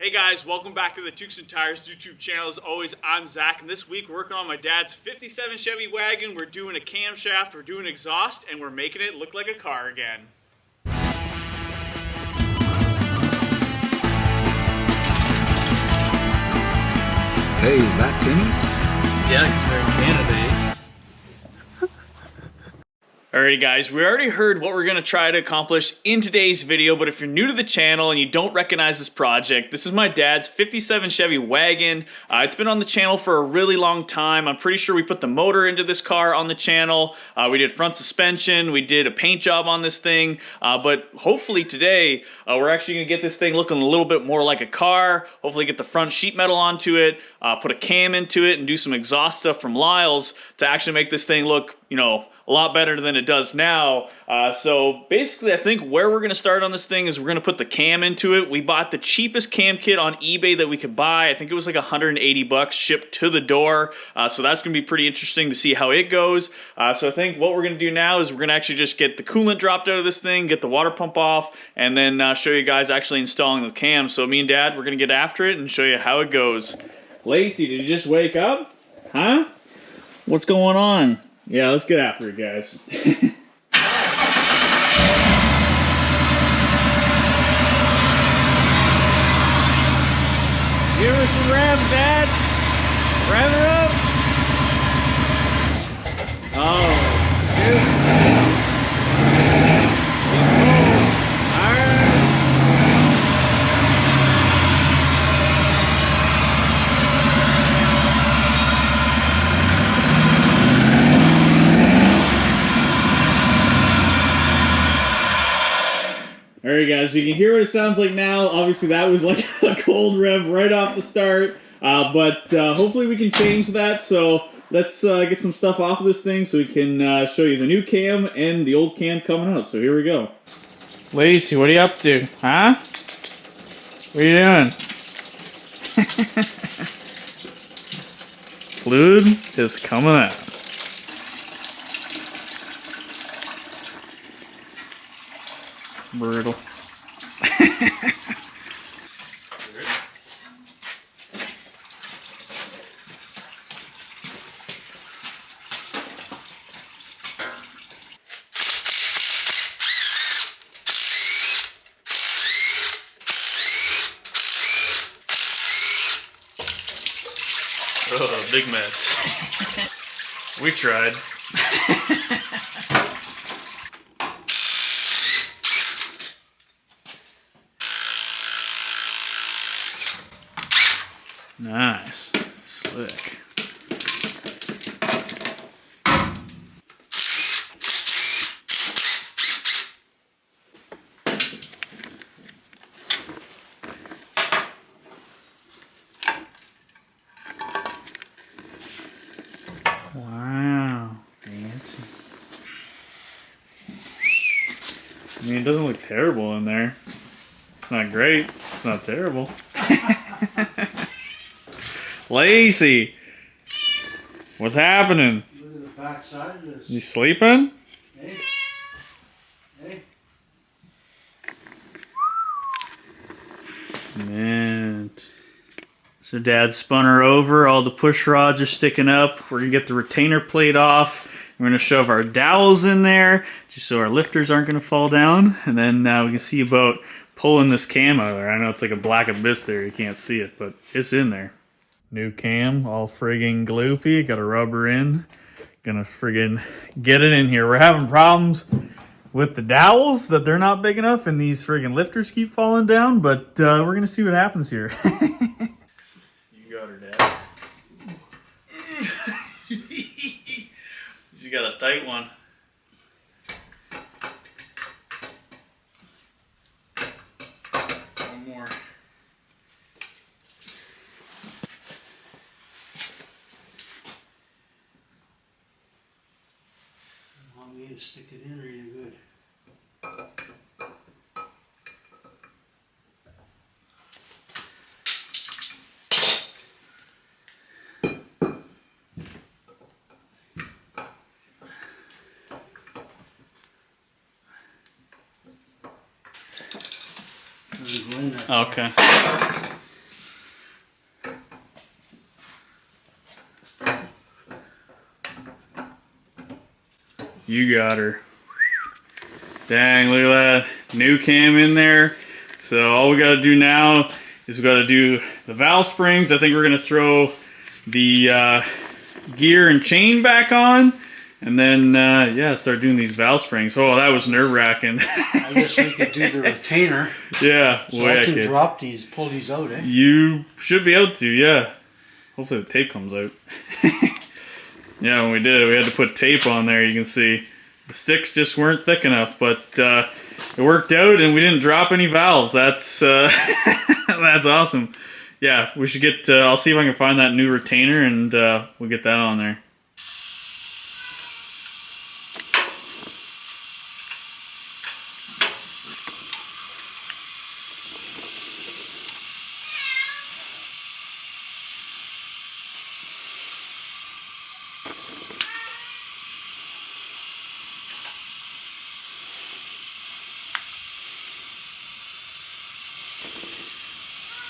Hey guys, welcome back to the Tukes and Tires YouTube channel. As always, I'm Zach, and this week we're working on my dad's 57 Chevy wagon. We're doing a camshaft, we're doing exhaust, and we're making it look like a car again. Hey, is that Timmy's? Yeah, it's very Canada. Alrighty guys, we already heard what we're going to try to accomplish in today's video, but if you're new to the channel and you don't recognize this project, this is my dad's 57 Chevy wagon. It's been on the channel for a really long time. I'm pretty sure we put the motor into this car on the channel. We did front suspension, we did a paint job on this thing, but hopefully today we're actually going to get this thing looking a little bit more like a car, hopefully get the front sheet metal onto it, put a cam into it, and do some exhaust stuff from Lyells to actually make this thing look, you know, a lot better than it does now. So basically I think where we're going to start on this thing is we're going to put the cam into it. We bought the cheapest cam kit on eBay that we could buy. I think it was like 180 bucks shipped to the door. So that's going to be pretty interesting to see how it goes. So I think what we're going to do now is we're going to actually just get the coolant dropped out of this thing, get the water pump off, and then show you guys actually installing the cam. So me and Dad, we're going to get after it and show you how it goes. Lacey, did you just wake up? Huh? What's going on? Yeah, let's get after it, guys. Give her some revs, Dad. Rev her up. Oh, dude. She's cold. All right. Alright guys, you can hear what it sounds like now. Obviously that was like a cold rev right off the start, but hopefully we can change that. So let's get some stuff off of this thing so we can show you the new cam and the old cam coming out. So here we go. Lacey, what are you up to? Huh? What are you doing? Fluid is coming out. Brutal. Oh, big mess. We tried. Nice. Slick. Wow. Fancy. I mean, it doesn't look terrible in there. It's not great. It's not terrible. Lacey, what's happening? Look at the back side of this. You sleeping? Hey. Hey. Man. So Dad spun her over. All the push rods are sticking up. We're going to get the retainer plate off. We're going to shove our dowels in there just so our lifters aren't going to fall down. And then we can see about pulling this cam out of there. I know it's like a black abyss there. You can't see it, but it's in there. New cam, all friggin' gloopy. Got a rubber in. Gonna friggin' get it in here. We're having problems with the dowels that they're not big enough and these friggin' lifters keep falling down, but we're gonna see what happens here. You got her, Dad. You got a tight one. One more. We need to stick it in really good. Okay. You got her. Dang, look at that. New cam in there. So all we got to do now is we got to do the valve springs. I think we're going to throw the gear and chain back on. And then, yeah, start doing these valve springs. Oh, that was nerve-wracking. I guess we could do the retainer. Yeah. So I can drop these, pull these out, eh? You should be able to, yeah. Hopefully the tape comes out. Yeah, when we did it, we had to put tape on there. You can see the sticks just weren't thick enough, but it worked out and we didn't drop any valves. That's that's awesome. Yeah, we should get, I'll see if I can find that new retainer and we'll get that on there.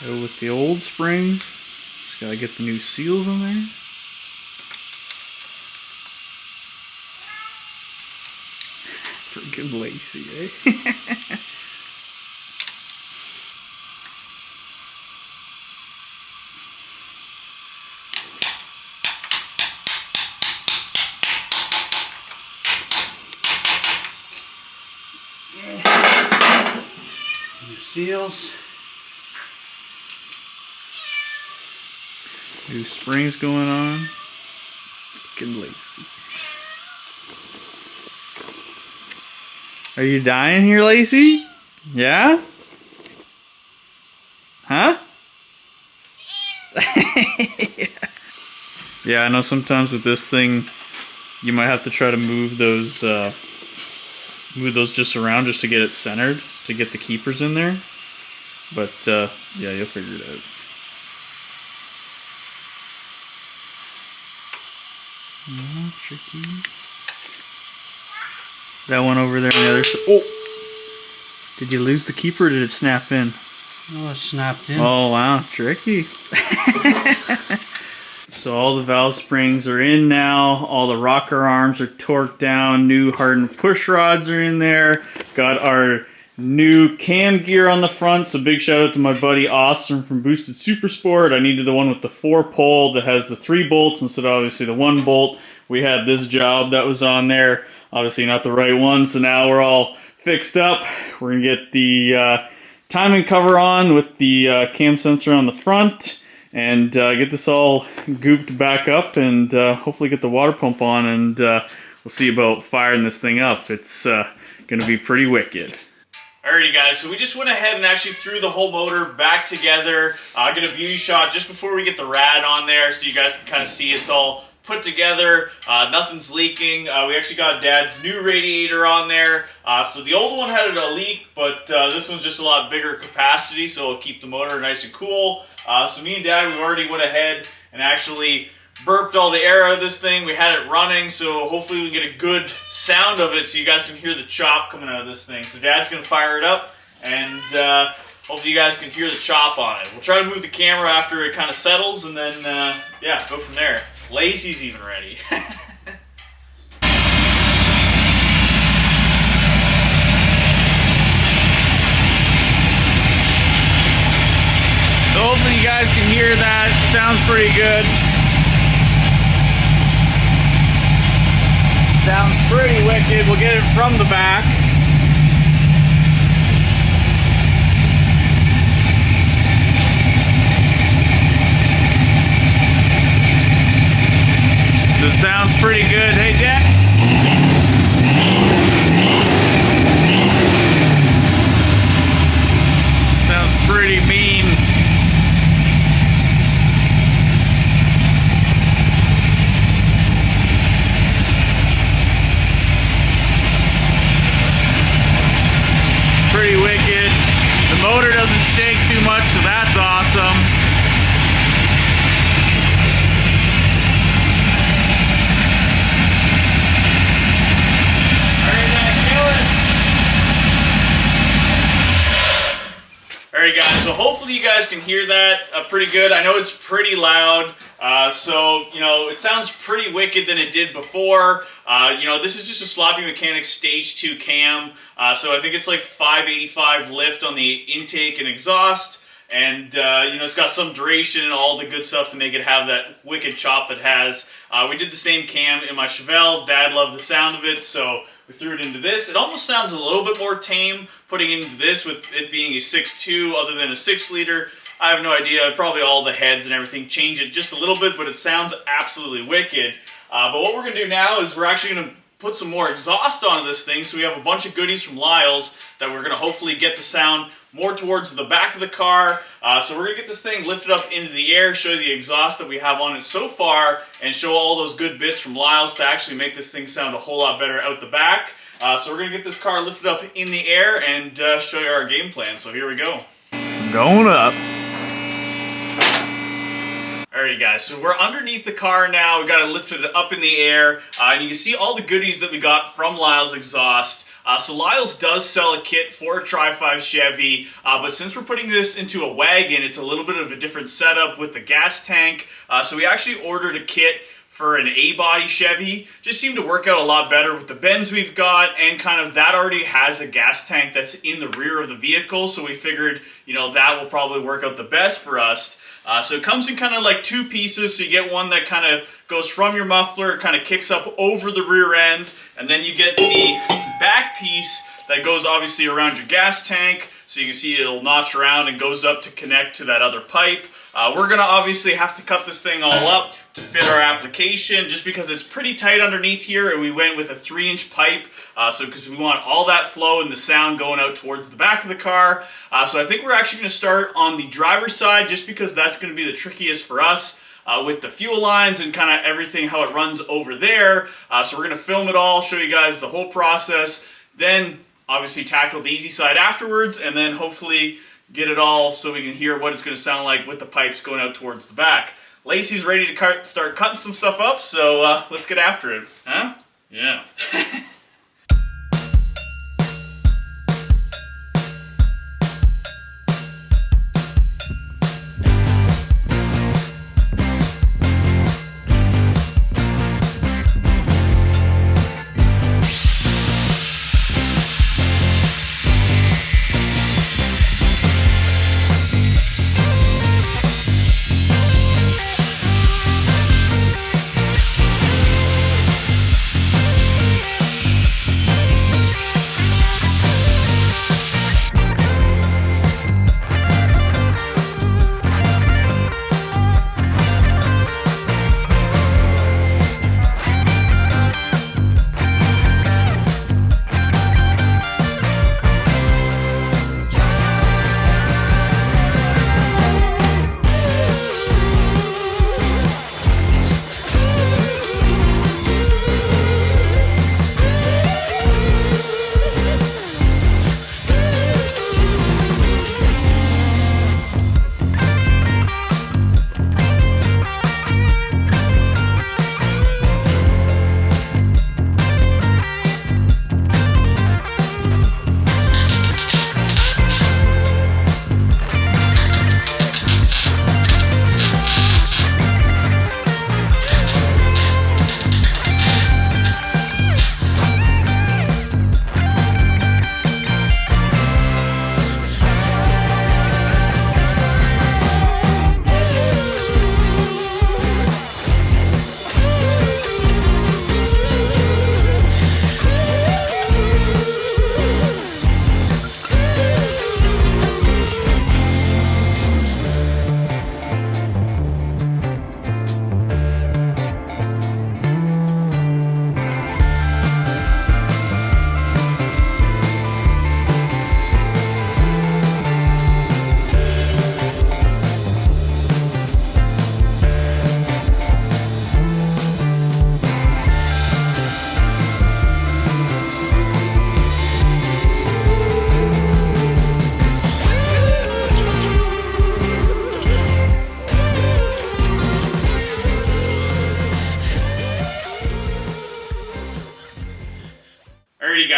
Go with the old springs. Just gotta get the new seals in there. Freaking lacy, eh? The seals. New springs going on. Freaking lacy. Are you dying here, Lacey? Yeah? Huh? Yeah, I know sometimes with this thing, you might have to try to move those just around just to get it centered, to get the keepers in there. But, yeah, you'll figure it out. Oh, tricky. That one over there on the other side. Oh! Did you lose the keeper or did it snap in? Oh, it snapped in. Oh, wow. Tricky. So all the valve springs are in now. All the rocker arms are torqued down. New hardened push rods are in there. Got our new cam gear on the front. So big shout out to my buddy Austin from Boosted Super Sport. I needed the one with the 4-pole that has the 3 bolts instead of obviously the 1 bolt. We had this job that was on there. Obviously not the right one. So now we're all fixed up. We're going to get the timing cover on with the cam sensor on the front. And get this all gooped back up and hopefully get the water pump on. And we'll see about firing this thing up. It's going to be pretty wicked. Alrighty guys, so we just went ahead and actually threw the whole motor back together. I get a beauty shot just before we get the rad on there so you guys can kind of see it's all put together. Nothing's leaking. We actually got Dad's new radiator on there. So the old one had a leak, but this one's just a lot bigger capacity, so it'll keep the motor nice and cool. So me and Dad, we already went ahead and actually burped all the air out of this thing. We had it running, so hopefully we can get a good sound of it so you guys can hear the chop coming out of this thing. So Dad's going to fire it up, and hopefully you guys can hear the chop on it. We'll try to move the camera after it kind of settles, and then, yeah, go from there. Lacey's even ready. So hopefully you guys can hear that. Sounds pretty good. Sounds pretty wicked. We'll get it from the back. So it sounds pretty good. Hey, Dad. Sounds pretty mean. Pretty wicked. The motor doesn't shake too much, so that's awesome. Alright guys, so hopefully you guys can hear that pretty good. I know it's pretty loud. So, you know, it sounds pretty wicked than it did before. You know, this is just a Sloppy Mechanics Stage 2 cam. So I think it's like 585 lift on the intake and exhaust. And, you know, it's got some duration and all the good stuff to make it have that wicked chop it has. We did the same cam in my Chevelle. Dad loved the sound of it, so we threw it into this. It almost sounds a little bit more tame putting it into this with it being a 6.2 other than a 6-liter. I have no idea. Probably all the heads and everything change it just a little bit, but it sounds absolutely wicked. But what we're going to do now is we're actually going to put some more exhaust onto this thing. So we have a bunch of goodies from Lyells that we're going to hopefully get the sound more towards the back of the car. So we're going to get this thing lifted up into the air, show you the exhaust that we have on it so far, and show all those good bits from Lyells to actually make this thing sound a whole lot better out the back. So we're going to get this car lifted up in the air and show you our game plan. So here we go. Going up. Alright guys, so we're underneath the car now. We got it lifted up in the air, and you can see all the goodies that we got from Lyells exhaust. So Lyells does sell a kit for a Tri-5 Chevy, but since we're putting this into a wagon, it's a little bit of a different setup with the gas tank. So we actually ordered a kit for an A-body Chevy. Just seemed to work out a lot better with the bends we've got, and kind of that already has a gas tank that's in the rear of the vehicle, so we figured, you know, that will probably work out the best for us. So it comes in kind of like two pieces, so you get one that kind of goes from your muffler, kind of kicks up over the rear end, and then you get the back piece that goes obviously around your gas tank, so you can see it'll notch around and goes up to connect to that other pipe. We're going to obviously have to cut this thing all up to fit our application, just because it's pretty tight underneath here, and we went with a 3-inch pipe, so because we want all that flow and the sound going out towards the back of the car. So I think we're actually going to start on the driver's side, just because that's going to be the trickiest for us, with the fuel lines and kind of everything, how it runs over there. So we're going to film it all, show you guys the whole process, then obviously tackle the easy side afterwards, and then hopefully get it all so we can hear what it's going to sound like with the pipes going out towards the back. Lacey's ready to start cutting some stuff up, so let's get after it. Huh? Yeah.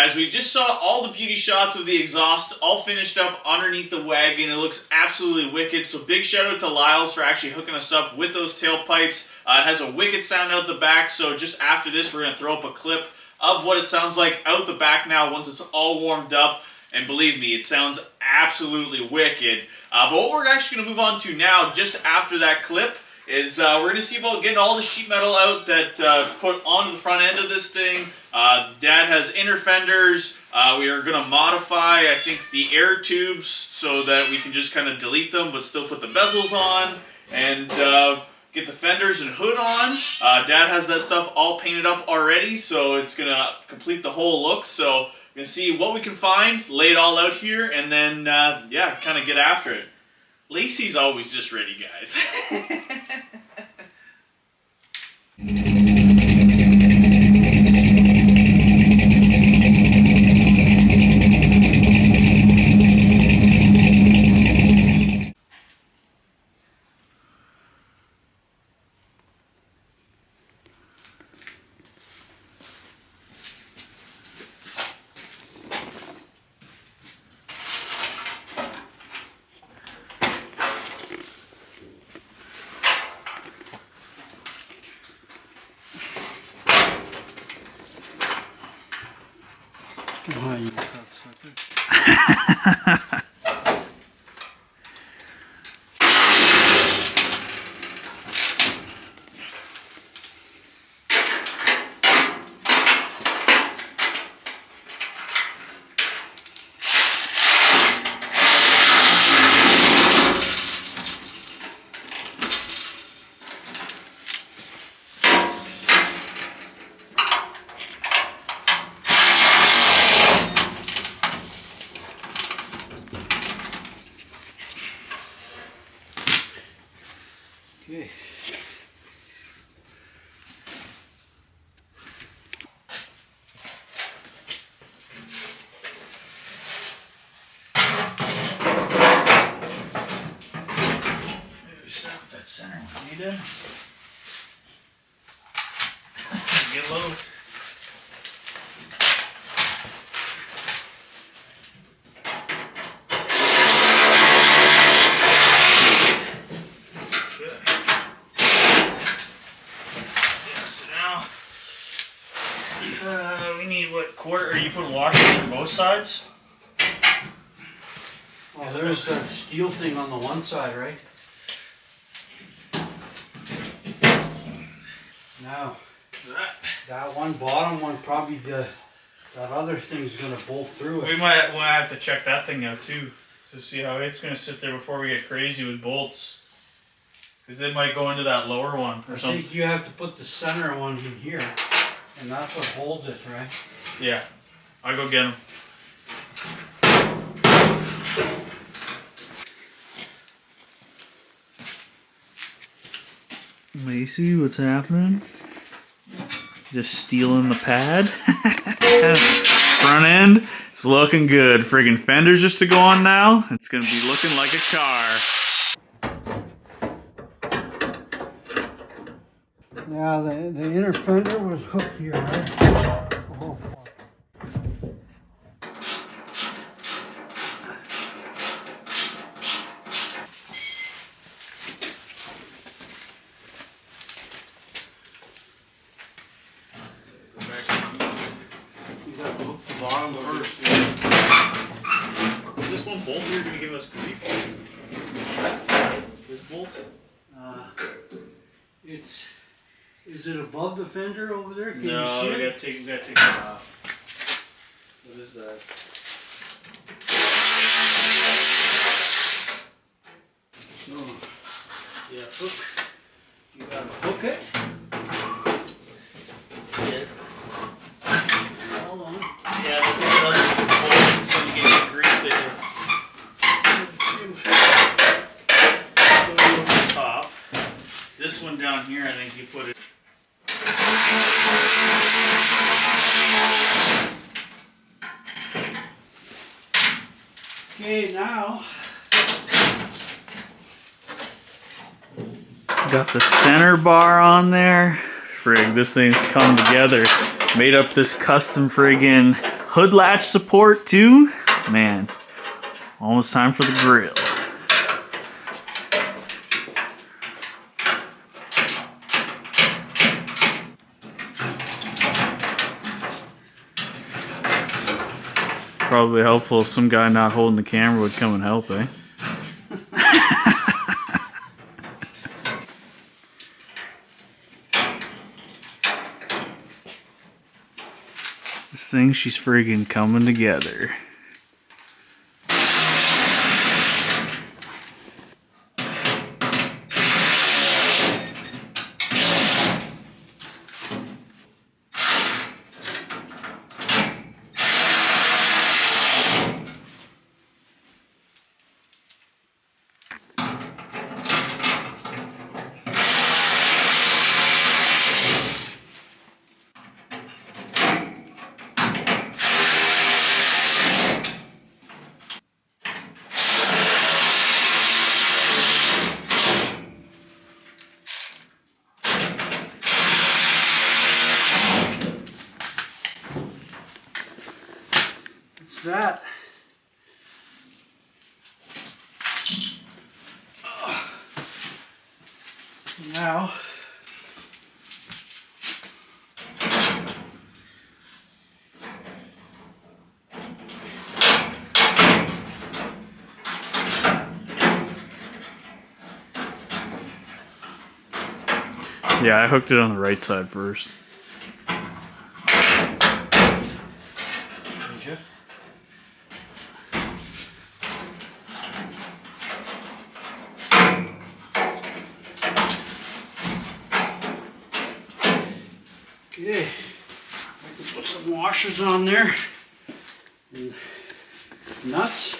guys, we just saw all the beauty shots of the exhaust all finished up underneath the wagon. It looks absolutely wicked. So big shout out to Lyells for actually hooking us up with those tailpipes. It has a wicked sound out the back. So just after this, we're going to throw up a clip of what it sounds like out the back now once it's all warmed up. And believe me, it sounds absolutely wicked. But what we're actually going to move on to now, just after that clip, is we're going to see about getting all the sheet metal out that put onto the front end of this thing. Dad has inner fenders. We are going to modify, I think, the air tubes so that we can just kind of delete them but still put the bezels on. And get the fenders and hood on. Dad has that stuff all painted up already, so it's going to complete the whole look. So we're going to see what we can find, lay it all out here, and then, yeah, kind of get after it. Lacey's always just ready, guys. Oh, you cocksucker. Okay. Maybe start with that center one. You did? Get low. We need what, quarter, or you put washers on both sides? Oh, there's that steel thing on the one side, right? Now, that one bottom one, probably that other thing's gonna bolt through We it. might have to check that thing out too, to see how it's gonna sit there before we get crazy with bolts. Cause it might go into that lower one or I something. think you have to put the center one in here, and that's what holds it, right? Yeah, I'll go get them. Lacey, what's happening? Just stealing the pad. Front end, it's looking good. Friggin' fenders just to go on now. It's gonna be looking like a car. Yeah, the inner fender was hooked here, right? Oh, fuck. You got to hook the bottom first. Is this one bolt here gonna give us grief? This bolt? Is it above the fender over there? Can No, you see we it? gotta take it off. What is that? Oh, Yeah, hook. you got to hook it. Yeah. Hold on. Yeah, but the other bolt is gonna get you grief there. Put it over the top. This one down here, I think you put it. Okay, now. Got the center bar on there. Frig, this thing's come together. Made up this custom friggin' hood latch support too. Man, almost time for the grill. Probably helpful if some guy not holding the camera would come and help, eh? This thing, she's friggin' coming together. That now Yeah, I hooked it on the right side first. Okay, I can put some washers on there and nuts.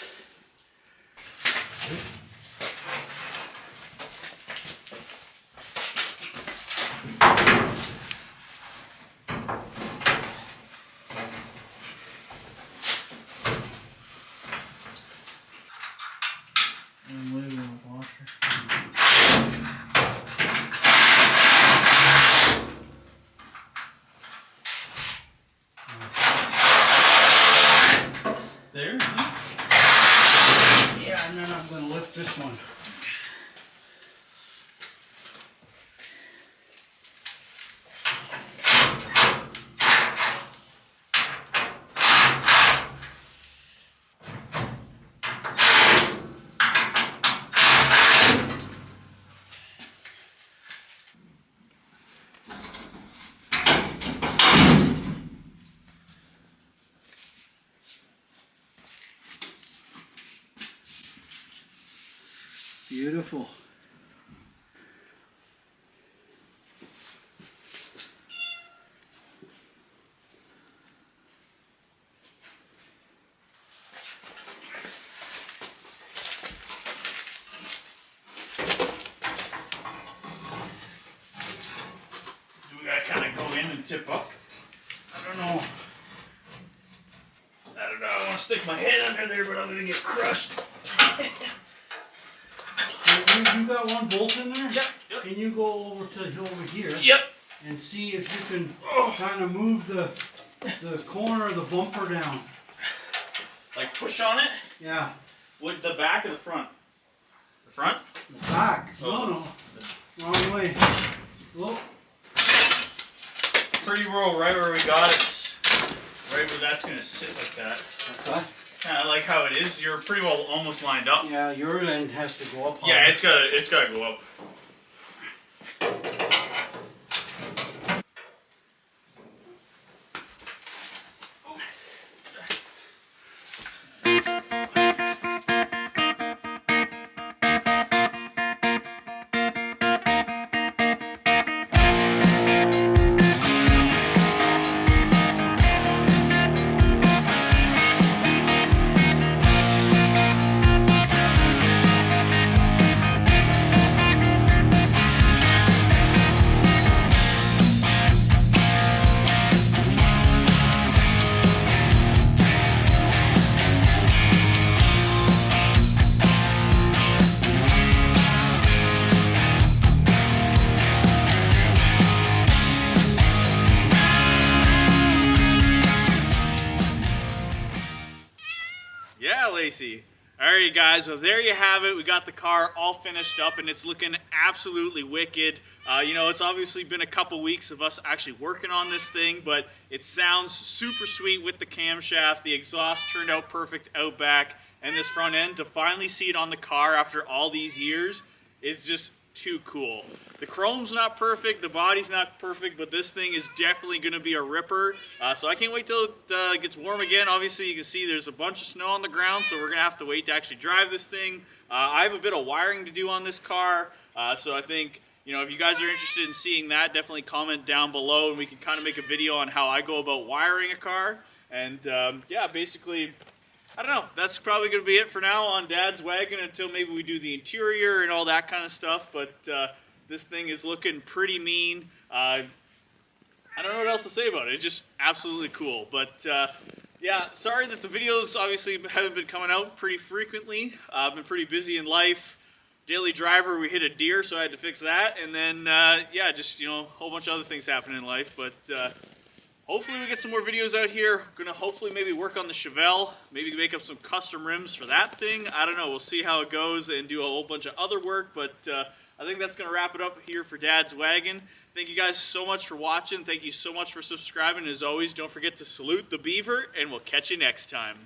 There? Yeah, and then I'm going to lift this one. Beautiful. Do we gotta kind of go in and tip up? I don't know. I don't know. I want to stick my head under there, but I'm gonna get crushed. You got one bolt in there? Yep. Can you go over here? Yep. And see if you can kind of move the corner of the bumper down. Like push on it? Yeah. With the back or the front? The front? The back. Oh. No. Wrong way. Look. Pretty roll right where we got it. Right where that's gonna sit like that. Okay. Kind of like how it is. You're pretty well almost lined up. Yeah, your end has to go up. Yeah, it's gotta go up. sexy. Alrighty guys, well there you have it. We got the car all finished up and it's looking absolutely wicked. You know, it's obviously been a couple weeks of us actually working on this thing, but it sounds super sweet with the camshaft. The exhaust turned out perfect out back, and this front end, to finally see it on the car after all these years is just too cool. The chrome's not perfect, the body's not perfect, but this thing is definitely going to be a ripper. So I can't wait till it gets warm again. Obviously you can see there's a bunch of snow on the ground, so we're going to have to wait to actually drive this thing. I have a bit of wiring to do on this car, so I think, you know, if you guys are interested in seeing that, definitely comment down below and we can kind of make a video on how I go about wiring a car. And yeah, basically, I don't know, that's probably going to be it for now on Dad's wagon until maybe we do the interior and all that kind of stuff, but this thing is looking pretty mean. I don't know what else to say about it. It's just absolutely cool. But yeah, sorry that the videos obviously haven't been coming out pretty frequently. I've been pretty busy in life. Daily driver, we hit a deer, so I had to fix that. And then, yeah, just, you know, a whole bunch of other things happening in life. But hopefully we get some more videos out here. We're going to hopefully maybe work on the Chevelle, maybe make up some custom rims for that thing. I don't know. We'll see how it goes and do a whole bunch of other work. But I think that's going to wrap it up here for Dad's wagon. Thank you guys so much for watching. Thank you so much for subscribing. As always, don't forget to salute the beaver, and we'll catch you next time.